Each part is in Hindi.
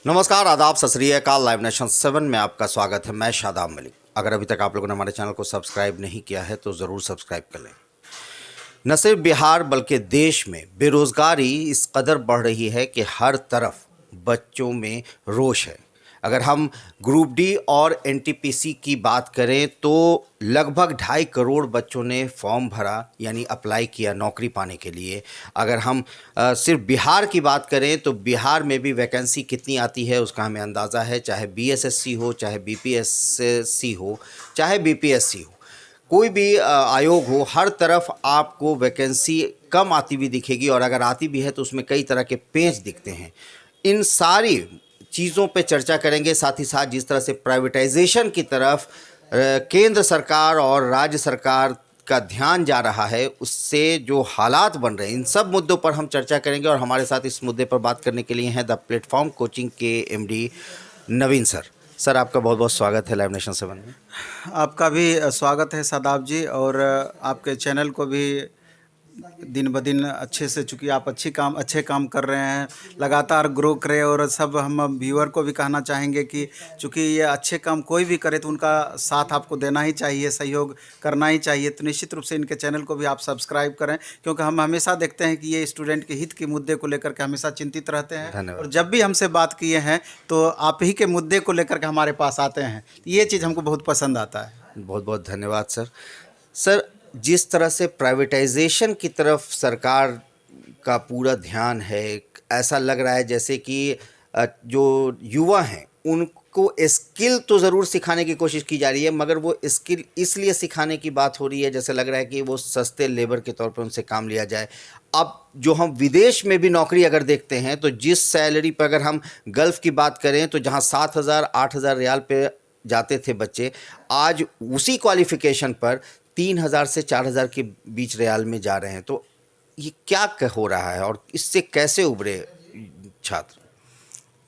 नमस्कार, आदाब, सत श्री अकाल। लाइव नेशन 7 में आपका स्वागत है। मैं शादाब मलिक। अगर अभी तक आप लोगों ने हमारे चैनल को सब्सक्राइब नहीं किया है तो ज़रूर सब्सक्राइब कर लें। न सिर्फ बिहार बल्कि देश में बेरोज़गारी इस कदर बढ़ रही है कि हर तरफ बच्चों में रोष है। अगर हम ग्रुप डी और एनटीपीसी की बात करें तो लगभग 2.5 करोड़ बच्चों ने फॉर्म भरा, यानी अप्लाई किया नौकरी पाने के लिए। अगर हम सिर्फ बिहार की बात करें तो बिहार में भी वैकेंसी कितनी आती है उसका हमें अंदाज़ा है। चाहे बीएसएससी हो, चाहे बीपीएससी हो, चाहे बीपीएससी हो, कोई भी आयोग हो, हर तरफ आपको वैकेंसी कम आती हुई दिखेगी। और अगर आती भी है तो उसमें कई तरह के पेच दिखते हैं। इन सारी चीज़ों पे चर्चा करेंगे। साथ ही साथ जिस तरह से प्राइवेटाइजेशन की तरफ केंद्र सरकार और राज्य सरकार का ध्यान जा रहा है, उससे जो हालात बन रहे हैं, इन सब मुद्दों पर हम चर्चा करेंगे। और हमारे साथ इस मुद्दे पर बात करने के लिए हैं द प्लेटफॉर्म कोचिंग के एमडी नवीन सर। सर, आपका बहुत बहुत स्वागत है लाइव नेशन 7 में। आपका भी स्वागत है शादाब जी, और आपके चैनल को भी दिन ब दिन अच्छे से, चूँकि आप अच्छे काम कर रहे हैं, लगातार ग्रो करें। और सब हम व्यूअर को भी कहना चाहेंगे कि चूँकि ये अच्छे काम कोई भी करे तो उनका साथ आपको देना ही चाहिए, सहयोग करना ही चाहिए। तो निश्चित रूप से इनके चैनल को भी आप सब्सक्राइब करें, क्योंकि हम हमेशा देखते हैं कि ये स्टूडेंट के हित के मुद्दे को लेकर के हमेशा चिंतित रहते हैं। और जब भी हमसे बात किए हैं तो आप ही के मुद्दे को लेकर के हमारे पास आते हैं। ये चीज़ हमको बहुत पसंद आता है। बहुत बहुत धन्यवाद सर। सर, जिस तरह से प्राइवेटाइजेशन की तरफ सरकार का पूरा ध्यान है, ऐसा लग रहा है जैसे कि जो युवा हैं उनको स्किल तो ज़रूर सिखाने की कोशिश की जा रही है, मगर वो स्किल इसलिए सिखाने की बात हो रही है जैसे लग रहा है कि वो सस्ते लेबर के तौर पर उनसे काम लिया जाए। अब जो हम विदेश में भी नौकरी अगर देखते हैं तो जिस सैलरी पर, अगर हम गल्फ़ की बात करें तो जहां 7,000 8,000 रियाल पे जाते थे बच्चे, आज उसी क्वालिफिकेशन पर 3,000 से 4,000 के बीच रियाल में जा रहे हैं। तो ये क्या हो रहा है और इससे कैसे उभरे छात्र?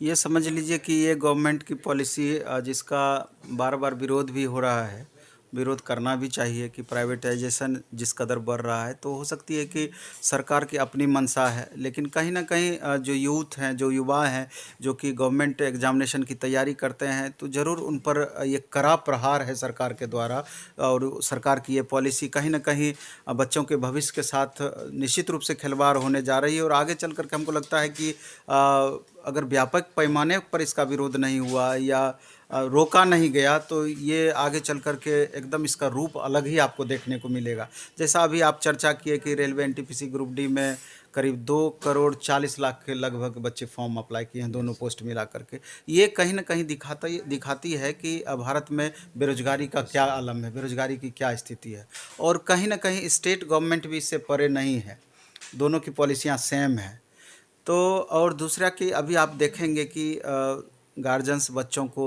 ये समझ लीजिए कि ये गवर्नमेंट की पॉलिसी जिसका बार बार विरोध भी हो रहा है, विरोध करना भी चाहिए कि प्राइवेटाइजेशन जिस कदर बढ़ रहा है, तो हो सकती है कि सरकार की अपनी मंशा है। लेकिन कहीं ना कहीं जो यूथ हैं, जो युवा हैं, जो कि गवर्नमेंट एग्जामिनेशन की तैयारी करते हैं, तो ज़रूर उन पर ये कड़ा प्रहार है सरकार के द्वारा। और सरकार की ये पॉलिसी कहीं ना कहीं बच्चों के भविष्य के साथ निश्चित रूप से खिलवाड़ होने जा रही है। और आगे चल करके हमको लगता है कि अगर व्यापक पैमाने पर इसका विरोध नहीं हुआ या रोका नहीं गया तो ये आगे चल कर के एकदम इसका रूप अलग ही आपको देखने को मिलेगा। जैसा अभी आप चर्चा किए कि रेलवे एनटीपीसी ग्रुप डी में करीब 2,40,00,000 के लगभग बच्चे फॉर्म अप्लाई किए हैं, दोनों पोस्ट मिला करके। ये कहीं ना कहीं दिखाती है कि भारत में बेरोजगारी का क्या आलम है, बेरोजगारी की क्या स्थिति है। और कहीं ना कहीं स्टेट गवर्नमेंट भी इससे परे नहीं है, दोनों की पॉलिसियाँ सेम हैं। तो और दूसरा कि अभी आप देखेंगे कि गार्जियंस बच्चों को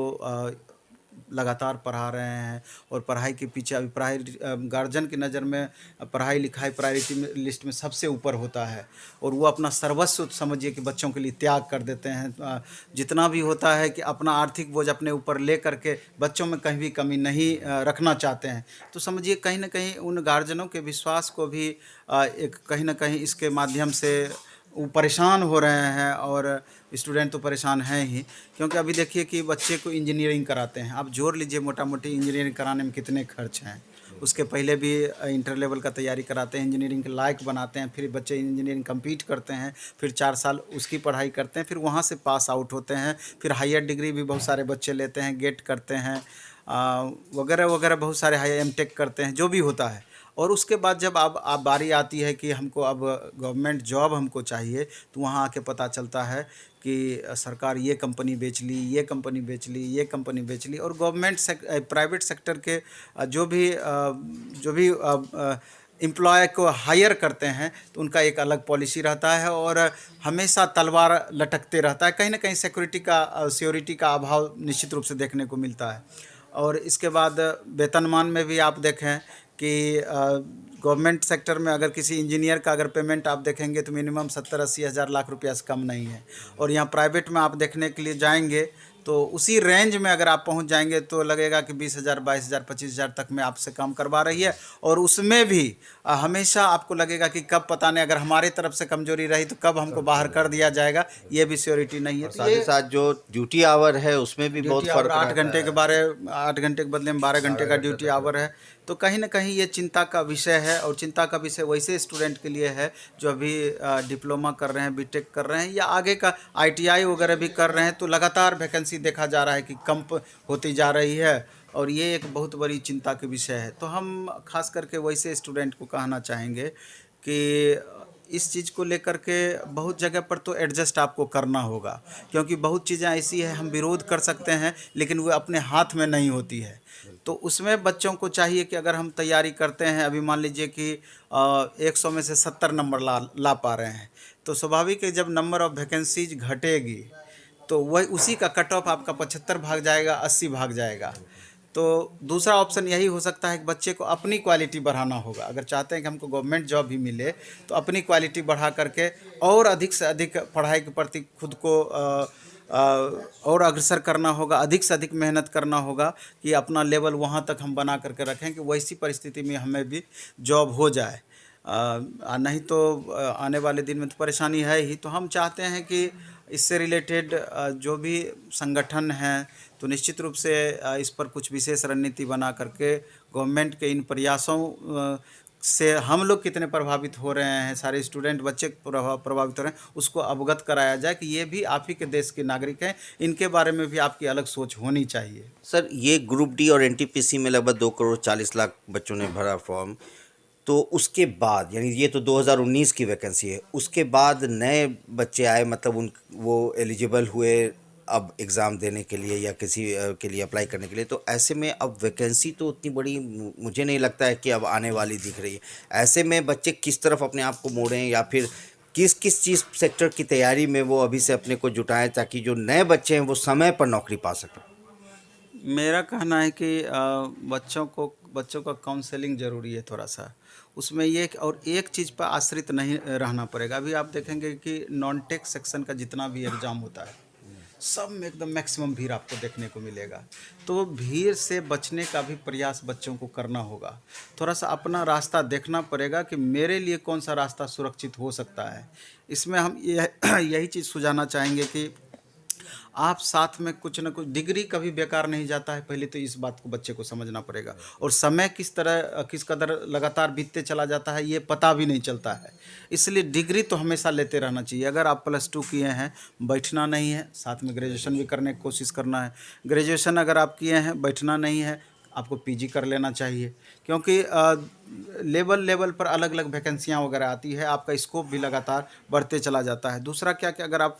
लगातार पढ़ा रहे हैं, और पढ़ाई के पीछे अभी गार्जियन की नज़र में पढ़ाई लिखाई प्रायोरिटी लिस्ट में सबसे ऊपर होता है। और वो अपना सर्वस्व समझिए कि बच्चों के लिए त्याग कर देते हैं। जितना भी होता है कि अपना आर्थिक बोझ अपने ऊपर ले करके बच्चों में कहीं भी कमी नहीं रखना चाहते हैं। तो समझिए कहीं ना कहीं उन गार्जियनों के विश्वास को भी एक कहीं ना कहीं इसके माध्यम से वो परेशान हो रहे हैं। और स्टूडेंट तो परेशान हैं ही, क्योंकि अभी देखिए कि बच्चे को इंजीनियरिंग कराते हैं। आप जोड़ लीजिए मोटा मोटी इंजीनियरिंग कराने में कितने खर्च हैं। उसके पहले भी इंटर लेवल का तैयारी कराते हैं, इंजीनियरिंग के लायक बनाते हैं, फिर बच्चे इंजीनियरिंग कंप्लीट करते हैं, फिर 4 साल उसकी पढ़ाई करते हैं, फिर वहाँ से पास आउट होते हैं, फिर हायर डिग्री भी बहुत सारे बच्चे लेते हैं, गेट करते हैं वगैरह वगैरह, बहुत सारे हाई एमटेक करते हैं, जो भी होता है। और उसके बाद जब अब बारी आती है कि हमको अब गवर्नमेंट जॉब हमको चाहिए, तो वहाँ आके पता चलता है कि सरकार ये कंपनी बेच ली, ये कंपनी बेच ली, ये कंपनी बेच ली। और प्राइवेट सेक्टर के जो भी एम्प्लॉय को हायर करते हैं तो उनका एक अलग पॉलिसी रहता है, और हमेशा तलवार लटकते रहता है। कहीं ना कहीं सिक्योरिटी का अभाव निश्चित रूप से देखने को मिलता है। और इसके बाद वेतनमान में भी आप देखें कि गवर्नमेंट सेक्टर में अगर किसी इंजीनियर का अगर पेमेंट आप देखेंगे तो मिनिमम 70-80 हज़ार लाख रुपया से कम नहीं है। और यहाँ प्राइवेट में आप देखने के लिए जाएंगे तो उसी रेंज में अगर आप पहुंच जाएंगे तो लगेगा कि 20,000, 22,000, 25,000 तक में आपसे काम करवा रही है। और उसमें भी हमेशा आपको लगेगा कि कब, पता नहीं, अगर हमारे तरफ से कमजोरी रही तो कब हमको बाहर कर दिया जाएगा, ये भी श्योरिटी नहीं है। और तो साथ ही ये साथ जो ड्यूटी आवर है उसमें भी बहुत ड्यूटी आवर फर्क 8 रहता घंटे के है। बारे 8 घंटे के बदले में 12 घंटे का ड्यूटी आवर है। तो कहीं ना कहीं ये चिंता का विषय है, और चिंता का विषय वैसे स्टूडेंट के लिए है जो अभी डिप्लोमा कर रहे हैं, बीटेक कर रहे हैं, या आगे का आईटीआई वगैरह भी कर रहे हैं। तो लगातार वैकेंसी देखा जा रहा है कि कम होती जा रही है, और ये एक बहुत बड़ी चिंता के विषय है। तो हम खास करके वैसे स्टूडेंट को कहना चाहेंगे कि इस चीज़ को लेकर के बहुत जगह पर तो एडजस्ट आपको करना होगा, क्योंकि बहुत चीज़ें ऐसी है हम विरोध कर सकते हैं लेकिन वो अपने हाथ में नहीं होती है। तो उसमें बच्चों को चाहिए कि अगर हम तैयारी करते हैं, अभी मान लीजिए कि 100 में से 70 नंबर ला पा रहे हैं, तो स्वाभाविक है जब नंबर ऑफ वैकेंसीज घटेगी तो वही उसी का कट ऑफ आपका 75 भाग जाएगा, 80 भाग जाएगा। तो दूसरा ऑप्शन यही हो सकता है कि बच्चे को अपनी क्वालिटी बढ़ाना होगा। अगर चाहते हैं कि हमको गवर्नमेंट जॉब भी मिले तो अपनी क्वालिटी बढ़ा करके और अधिक से अधिक पढ़ाई के प्रति खुद को और अग्रसर करना होगा, अधिक से अधिक मेहनत करना होगा कि अपना लेवल वहाँ तक हम बना करके रखें कि वैसी परिस्थिति में हमें भी जॉब हो जाए। नहीं तो आने वाले दिन में तो परेशानी है ही। तो हम चाहते हैं कि इससे रिलेटेड जो भी संगठन हैं तो निश्चित रूप से इस पर कुछ विशेष रणनीति बना करके गवर्नमेंट के इन प्रयासों से हम लोग कितने प्रभावित हो रहे हैं, सारे स्टूडेंट बच्चे प्रभावित हो रहे हैं, उसको अवगत कराया जाए कि ये भी आप ही के देश के नागरिक हैं, इनके बारे में भी आपकी अलग सोच होनी चाहिए। सर, ये ग्रुप डी और एनटीपीसी में लगभग 2,40,00,000 बच्चों ने भरा फॉर्म, तो उसके बाद यानी ये तो 2019 की वैकेंसी है, उसके बाद नए बच्चे आए, मतलब उन वो एलिजिबल हुए अब एग्ज़ाम देने के लिए या किसी के लिए अप्लाई करने के लिए, तो ऐसे में अब वैकेंसी तो उतनी बड़ी मुझे नहीं लगता है कि अब आने वाली दिख रही है। ऐसे में बच्चे किस तरफ अपने आप को मोड़ें, या फिर किस किस चीज़ सेक्टर की तैयारी में वो अभी से अपने को जुटाएं ताकि जो नए बच्चे हैं वो समय पर नौकरी पा सकें? मेरा कहना है कि बच्चों का काउंसलिंग ज़रूरी है थोड़ा सा। उसमें ये और एक चीज़ पर आश्रित नहीं रहना पड़ेगा। अभी आप देखेंगे कि नॉन टेक सेक्शन का जितना भी एग्ज़ाम होता है सब में एकदम मैक्सिमम भीड़ आपको देखने को मिलेगा। तो भीड़ से बचने का भी प्रयास बच्चों को करना होगा। थोड़ा सा अपना रास्ता देखना पड़ेगा कि मेरे लिए कौन सा रास्ता सुरक्षित हो सकता है। इसमें हम यही चीज़ सुझाना चाहेंगे कि आप साथ में कुछ न कुछ, डिग्री कभी बेकार नहीं जाता है, पहले तो इस बात को बच्चे को समझना पड़ेगा। और समय किस कदर लगातार बीतते चला जाता है ये पता भी नहीं चलता है। इसलिए डिग्री तो हमेशा लेते रहना चाहिए। अगर आप +2 किए हैं, बैठना नहीं है, साथ में ग्रेजुएशन भी करने की कोशिश करना है। ग्रेजुएशन अगर आप किए हैं, बैठना नहीं है, आपको पीजी कर लेना चाहिए, क्योंकि लेवल पर अलग अलग वैकेंसियाँ वगैरह आती है, आपका स्कोप भी लगातार बढ़ते चला जाता है। दूसरा क्या कि अगर आप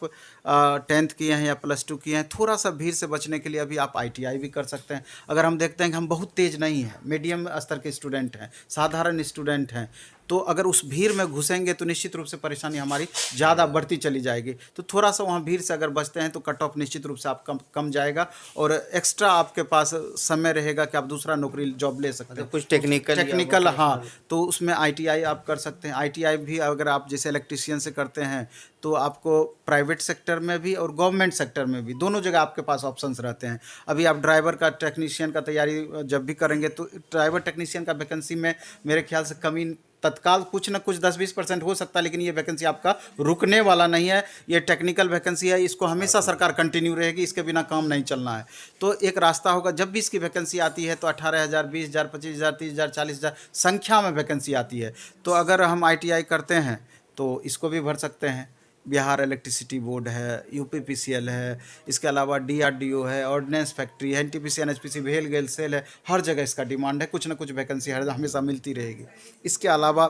10th किए हैं या +2 किए हैं, थोड़ा सा भीड़ से बचने के लिए अभी आप आईटीआई भी कर सकते हैं। अगर हम देखते हैं कि हम बहुत तेज़ नहीं हैं, मीडियम स्तर के स्टूडेंट हैं, साधारण स्टूडेंट हैं, तो अगर उस भीड़ में घुसेंगे तो निश्चित रूप से परेशानी हमारी ज़्यादा बढ़ती चली जाएगी। तो थोड़ा सा वहाँ भीड़ से अगर बचते हैं तो कट ऑफ निश्चित रूप से आप कम जाएगा, और एक्स्ट्रा आपके पास समय रहेगा कि आप दूसरा नौकरी जॉब ले सकते हैं। कुछ टेक्निकल हाँ, तो उसमें आईटीआई आप कर सकते हैं। आईटीआई भी अगर आप जैसे इलेक्ट्रीशियन से करते हैं तो आपको प्राइवेट सेक्टर में भी और गवर्नमेंट सेक्टर में भी, दोनों जगह आपके पास ऑप्शंस रहते हैं। अभी आप ड्राइवर का, टेक्नीशियन का तैयारी जब भी करेंगे तो ड्राइवर टेक्नीशियन का वैकेंसी में मेरे ख्याल से कमी तत्काल कुछ न कुछ 10-20% हो सकता है, लेकिन ये वैकेंसी आपका रुकने वाला नहीं है। ये टेक्निकल वैकेंसी है, इसको हमेशा सरकार कंटिन्यू रहेगी, इसके बिना काम नहीं चलना है। तो एक रास्ता होगा, जब भी इसकी वैकेंसी आती है तो 18,000, 20,000, 25,000, 30,000, 40,000 संख्या में वैकेंसी आती है। तो अगर हम आईटीआई करते हैं तो इसको भी भर सकते हैं। बिहार इलेक्ट्रिसिटी बोर्ड है, यूपीपीसीएल है, इसके अलावा डीआरडीओ है, ऑर्डिनेंस फैक्ट्री है, एनटीपीसी, एनएचपीसी, भेल गेल सेल है, हर जगह इसका डिमांड है। कुछ ना कुछ वैकेंसी हमेशा मिलती रहेगी। इसके अलावा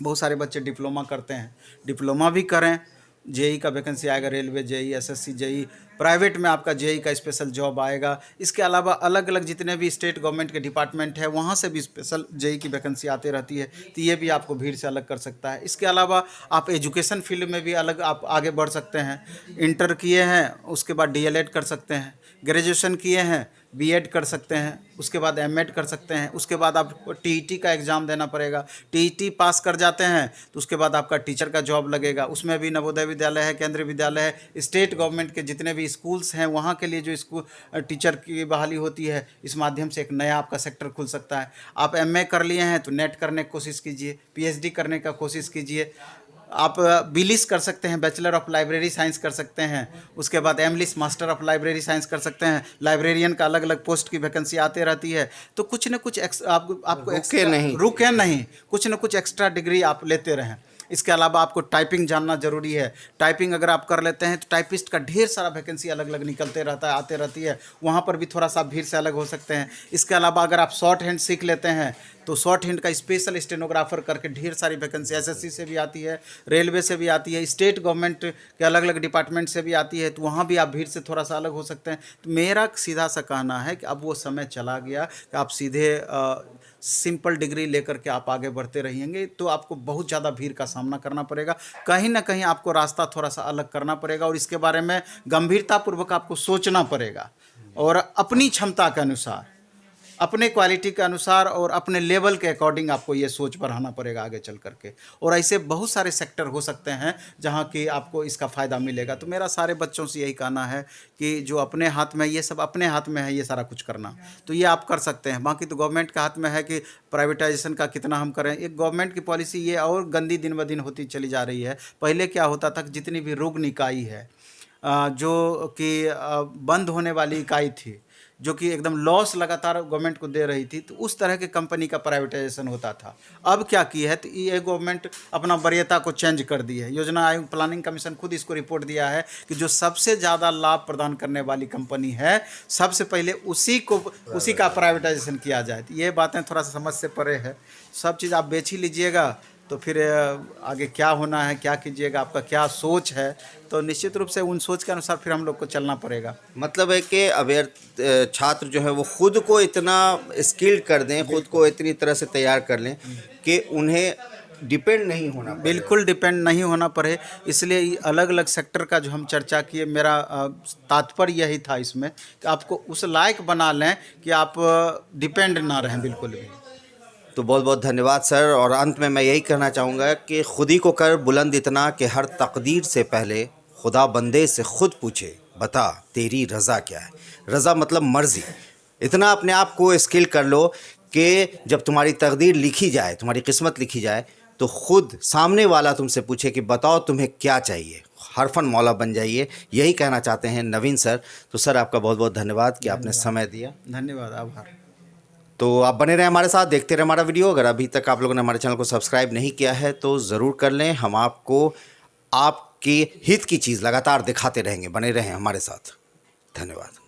बहुत सारे बच्चे डिप्लोमा करते हैं, डिप्लोमा भी करें। जेई का वैकेंसी आएगा, railway JE, SSC JE, private में आपका जेई का स्पेशल जॉब आएगा। इसके अलावा अलग अलग जितने भी स्टेट गवर्नमेंट के डिपार्टमेंट है वहाँ से भी स्पेशल जेई की वैकेंसी आती रहती है, तो ये भी आपको भीड़ से अलग कर सकता है। इसके अलावा आप एजुकेशन फील्ड में भी अलग आप आगे बढ़ सकते हैं। इंटर किए हैं, उसके बाद डीएलएड कर सकते हैं। ग्रेजुएशन किए हैं, बीएड कर सकते हैं, उसके बाद एमएड कर सकते हैं, उसके बाद आपको टीईटी का एग्ज़ाम देना पड़ेगा। टीईटी पास कर जाते हैं तो उसके बाद आपका टीचर का जॉब लगेगा। उसमें भी नवोदय विद्यालय है, केंद्रीय विद्यालय है, स्टेट गवर्नमेंट के जितने भी स्कूल्स हैं वहाँ के लिए जो स्कूल टीचर की बहाली होती है, इस माध्यम से एक नया आपका सेक्टर खुल सकता है। आप एमए कर लिए हैं तो नेट करने की कोशिश कीजिए, पीएचडी करने का कोशिश कीजिए। आप बीलिस कर सकते हैं, बैचलर ऑफ लाइब्रेरी साइंस कर सकते हैं। उसके बाद एमलिस मास्टर ऑफ लाइब्रेरी साइंस कर सकते हैं। लाइब्रेरियन का अलग अलग पोस्ट की वैकेंसी आते रहती है। तो कुछ न कुछ आपको रुके नहीं, कुछ न कुछ एक्स्ट्रा डिग्री आप लेते रहें। इसके अलावा आपको टाइपिंग जानना ज़रूरी है। टाइपिंग अगर आप कर लेते हैं तो टाइपिस्ट का ढेर सारा वैकेंसी अलग अलग निकलते रहता है, आते रहती है, वहाँ पर भी थोड़ा सा भीड़ से अलग हो सकते हैं। इसके अलावा अगर आप शॉर्ट हैंड सीख लेते हैं तो शॉर्ट हैंड का स्पेशल स्टेनोग्राफर करके ढेर सारी वैकेंसी एसएससी से भी आती है, रेलवे से भी आती है, स्टेट गवर्नमेंट के अलग अलग डिपार्टमेंट से भी आती है, तो वहाँ भी आप भीड़ से थोड़ा सा अलग हो सकते हैं। तो मेरा सीधा सा कहना है कि अब वो समय चला गया कि आप सीधे सिंपल डिग्री लेकर के आप आगे बढ़ते रहेंगे तो आपको बहुत ज़्यादा भीड़ का सामना करना पड़ेगा। कहीं ना कहीं आपको रास्ता थोड़ा सा अलग करना पड़ेगा और इसके बारे में गंभीरतापूर्वक आपको सोचना पड़ेगा और अपनी क्षमता के अनुसार, अपने क्वालिटी के अनुसार और अपने लेवल के अकॉर्डिंग आपको ये सोच बढ़ाना पड़ेगा आगे चल करके। और ऐसे बहुत सारे सेक्टर हो सकते हैं जहाँ कि आपको इसका फ़ायदा मिलेगा। तो मेरा सारे बच्चों से यही कहना है कि जो अपने हाथ में, ये सब अपने हाथ में है ये सारा कुछ करना, तो ये आप कर सकते हैं। बाकी तो गवर्नमेंट के हाथ में है कि प्राइवेटाइजेशन का कितना हम करें। एक गवर्नमेंट की पॉलिसी ये और गंदी दिन ब दिन होती चली जा रही है। पहले क्या होता था कि जितनी भी रोग निकाय है जो कि बंद होने वाली इकाई थी, जो कि एकदम लॉस लगातार गवर्नमेंट को दे रही थी, तो उस तरह के कंपनी का प्राइवेटाइजेशन होता था। अब क्या की है तो ये गवर्नमेंट अपना वरीयता को चेंज कर दी है। योजना आयोग, प्लानिंग कमीशन खुद इसको रिपोर्ट दिया है कि जो सबसे ज़्यादा लाभ प्रदान करने वाली कंपनी है, सबसे पहले उसी का प्राइवेटाइजेशन किया जाए। तो ये बातें थोड़ा सा समझ से परे है। सब चीज़ आप बेच ही लीजिएगा तो फिर आगे क्या होना है, क्या कीजिएगा, आपका क्या सोच है, तो निश्चित रूप से उन सोच के अनुसार फिर हम लोग को चलना पड़ेगा। मतलब है कि अवेयर छात्र जो है वो खुद को इतना स्किल्ड कर दें, खुद को इतनी तरह से तैयार कर लें कि उन्हें डिपेंड नहीं होना पड़े। बिल्कुल डिपेंड नहीं होना पड़े। इसलिए अलग अलग सेक्टर का जो हम चर्चा किए, मेरा तात्पर्य यही था इसमें कि आपको उस लायक बना लें कि आप डिपेंड ना रहें बिल्कुल भी। तो बहुत बहुत धन्यवाद सर। और अंत में मैं यही कहना चाहूँगा कि खुद ही को कर बुलंद इतना कि हर तकदीर से पहले खुदा बंदे से खुद पूछे, बता तेरी रज़ा क्या है। रज़ा मतलब मर्ज़ी। इतना अपने आप को स्किल कर लो कि जब तुम्हारी तकदीर लिखी जाए, तुम्हारी किस्मत लिखी जाए, तो खुद सामने वाला तुमसे पूछे कि बताओ तुम्हें क्या चाहिए, हरफन मौला बन जाइए। यही कहना चाहते हैं नवीन सर। तो सर आपका बहुत बहुत धन्यवाद कि आपने समय दिया। धन्यवाद, आभार। तो आप बने रहें हमारे साथ, देखते रहें हमारा वीडियो। अगर अभी तक आप लोगों ने हमारे चैनल को सब्सक्राइब नहीं किया है तो ज़रूर कर लें। हम आपको आपके हित की चीज़ लगातार दिखाते रहेंगे। बने रहें हमारे साथ। धन्यवाद।